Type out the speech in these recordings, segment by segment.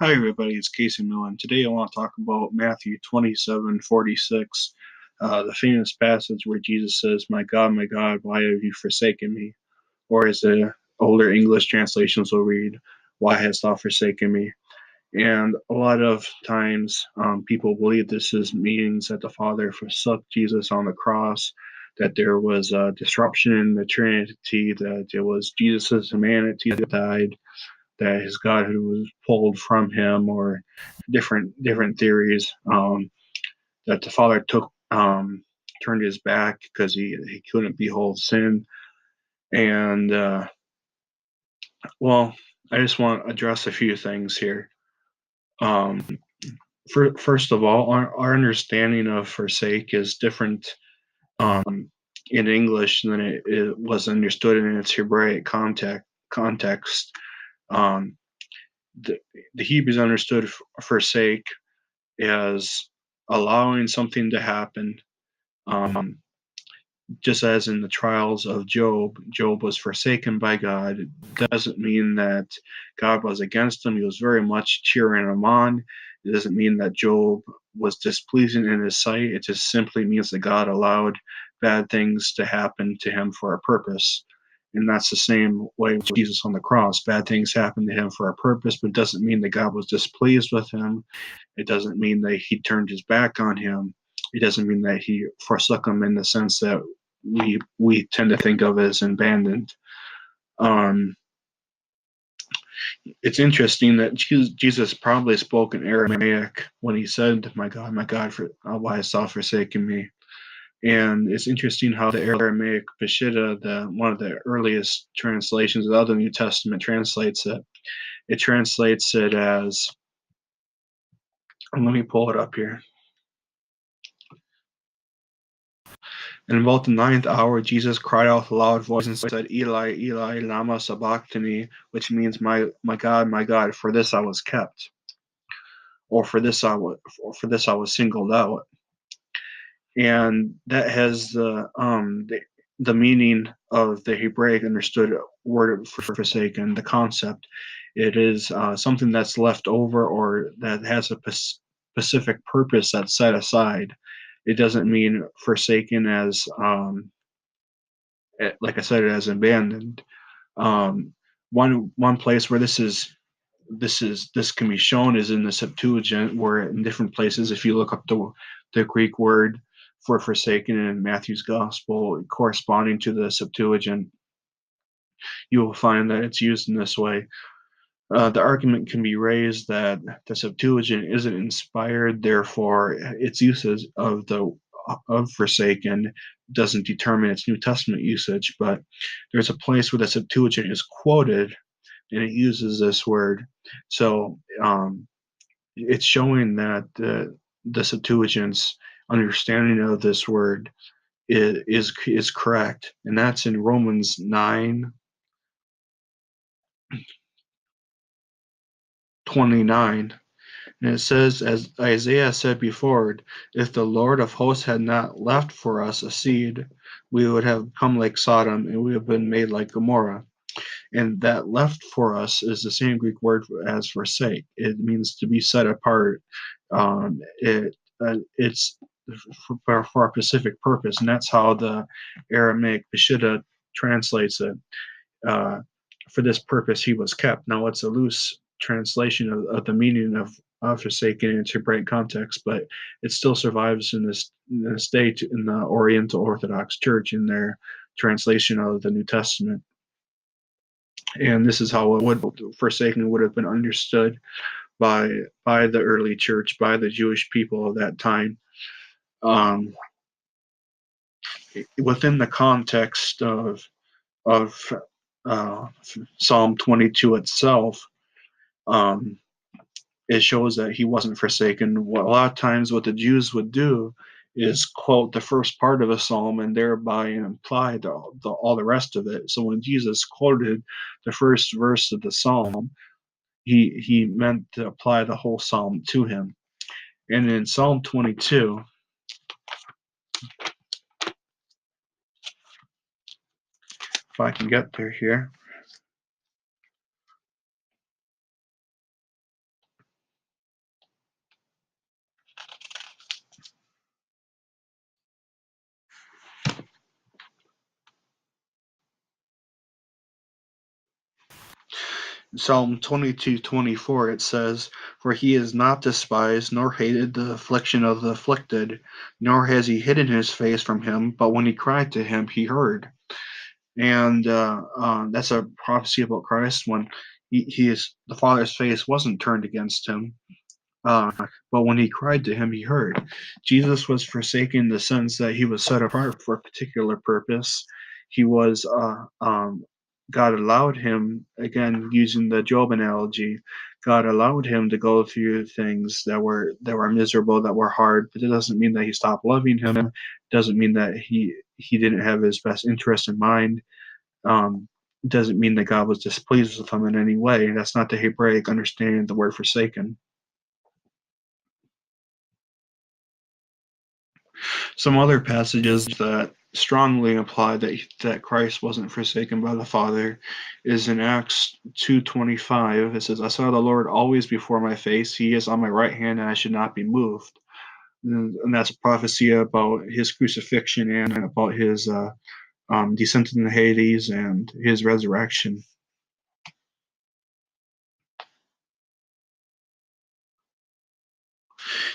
Hi everybody, it's Casey Millen. Today I want to talk about Matthew 27:46, the famous passage where Jesus says, my God, why have you forsaken me?" Or as the older English translations will read, "Why hast thou forsaken me?" And a lot of times people believe this means that the Father forsook Jesus on the cross, that there was a disruption in the Trinity, that it was Jesus' humanity that died, that his godhood was pulled from him, or different theories, that the Father turned his back because he couldn't behold sin. And well, I just want to address a few things here. Um, First of all, our understanding of forsake is different in English than it was understood in its Hebraic context. Um, the, the Hebrews understood forsake as allowing something to happen. Um, just as in the trials of Job, Job was forsaken by God. It doesn't mean that God was against him. He was very much cheering him on. It doesn't mean that Job was displeasing in his sight. It just simply means that God allowed bad things to happen to him for a purpose. And that's the same way with Jesus on the cross. Bad things happened to him for a purpose, but it doesn't mean that God was displeased with him. It doesn't mean that he turned his back on him. It doesn't mean that he forsook him in the sense that we tend to think of as abandoned. Um, it's interesting that Jesus probably spoke in Aramaic when he said, my God, for why hast thou forsaken me?" And it's interesting how the Aramaic Peshitta, one of the earliest translations of the New Testament, translates it. It translates it as, let me pull it up here. And about the ninth hour, Jesus cried out with a loud voice and said, "Eli, Eli, lama sabachthani," which means, my God, for this I was kept, or for this I was singled out. And that has the meaning of the Hebraic understood word for forsaken, the concept. It is something that's left over, or that has a specific purpose that's set aside. It doesn't mean forsaken as like I said, as abandoned. Um, one place where this can be shown is in the Septuagint, where in different places, if you look up the Greek word for forsaken in Matthew's Gospel corresponding to the Septuagint, you will find that it's used in this way. The argument can be raised that the Septuagint isn't inspired, therefore its uses of forsaken doesn't determine its New Testament usage. But there's a place where the Septuagint is quoted and it uses this word. So it's showing that the Septuagint's understanding of this word is correct, and that's in Romans 9:29. And it says, as Isaiah said before, "If the Lord of hosts had not left for us a seed, we would have come like Sodom, and we have been made like Gomorrah." And that "left for us" is the same Greek word as forsake. It means to be set apart. It's for a specific purpose, and that's how the Aramaic Peshitta translates it. Uh, for this purpose he was kept. Now it's a loose translation of the meaning of forsaken in its Hebraic context, but it still survives in this state in the Oriental Orthodox Church in their translation of the New Testament. And this is how forsaken would have been understood by the early church, by the Jewish people of that time. Within the context of Psalm 22 itself, it shows that he wasn't forsaken. A lot of times, what the Jews would do is quote the first part of a psalm and thereby imply all the rest of it. So when Jesus quoted the first verse of the psalm, he meant to apply the whole psalm to him. And in Psalm 22, if I can get there here. Psalm 22:24 it says, "For he has not despised nor hated the affliction of the afflicted, nor has he hidden his face from him, but when he cried to him, he heard." And that's a prophecy about Christ when the Father's face wasn't turned against him, uh, but when he cried to him, he heard. Jesus was forsaken in the sense that he was set apart for a particular purpose. He was, God allowed him, again, using the Job analogy, God allowed him to go through things that were miserable, that were hard, but it doesn't mean that he stopped loving him. It doesn't mean that he didn't have his best interest in mind. Um, doesn't mean that God was displeased with him in any way. That's not the Hebraic understanding of the word forsaken. Some other passages that strongly imply that Christ wasn't forsaken by the Father is in Acts 2:25. It says, "I saw the Lord always before my face; He is on my right hand, and I should not be moved." And that's a prophecy about his crucifixion and about his descent into Hades and his resurrection.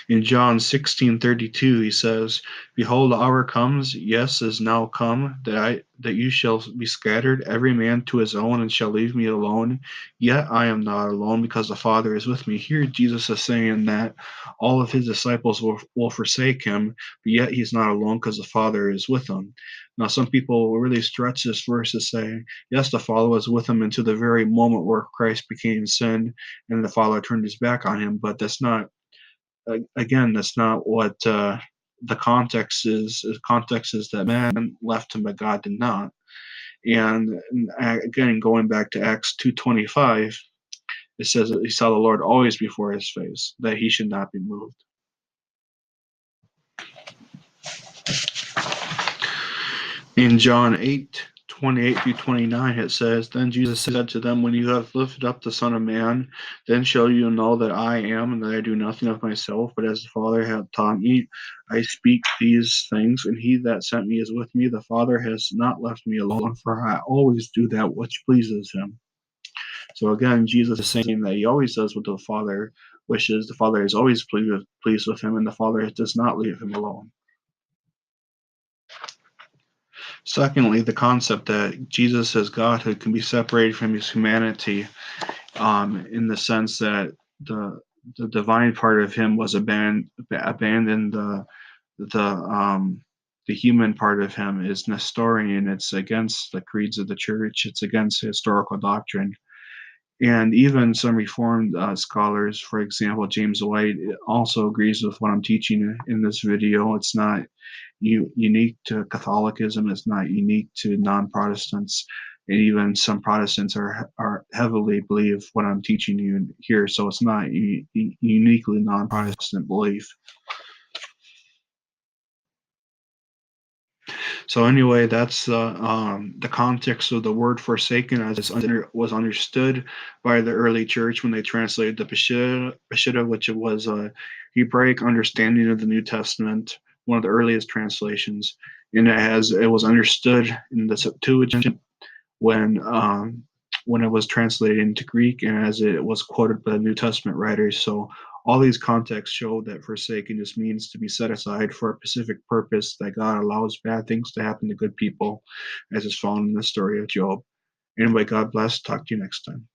In John 16:32, he says, "Behold, the hour comes, yes, is now come, that you shall be scattered, every man to his own, and shall leave me alone. Yet I am not alone, because the Father is with me." Here, Jesus is saying that all of his disciples will forsake him, but yet he's not alone because the Father is with him. Now, some people will really stretch this verse to say, yes, the Father was with him into the very moment where Christ became sin, and the Father turned his back on him, but that's not again, that's not what the context is. The context is that man left him, but God did not. And again, going back to Acts 2:25, it says that he saw the Lord always before his face, that he should not be moved. In John 8:28-29, it says, "Then Jesus said to them, When you have lifted up the Son of Man, then shall you know that I am, and that I do nothing of myself, but as the Father hath taught me, I speak these things, and he that sent me is with me. The Father has not left me alone, for I always do that which pleases him." So again, Jesus is saying that he always does what the Father wishes. The Father is always pleased with him, and the Father does not leave him alone. Secondly, the concept that Jesus as Godhood can be separated from his humanity, in the sense that the divine part of him was abandoned. The human part of him is Nestorian. It's against the creeds of the church. It's against historical doctrine. And even some Reformed scholars, for example, James White, also agrees with what I'm teaching in this video. It's not unique to Catholicism. It's not unique to non-Protestants. And even some Protestants are heavily believe what I'm teaching you here. So it's not uniquely non-Protestant belief. So anyway, that's the context of the word "forsaken" as was understood by the early church when they translated the Peshitta, which was a Hebraic understanding of the New Testament, one of the earliest translations, and it was understood in the Septuagint when it was translated into Greek and as it was quoted by the New Testament writers. So all these contexts show that forsaken just means to be set aside for a specific purpose, that God allows bad things to happen to good people, as is found in the story of Job. Anyway, God bless. Talk to you next time.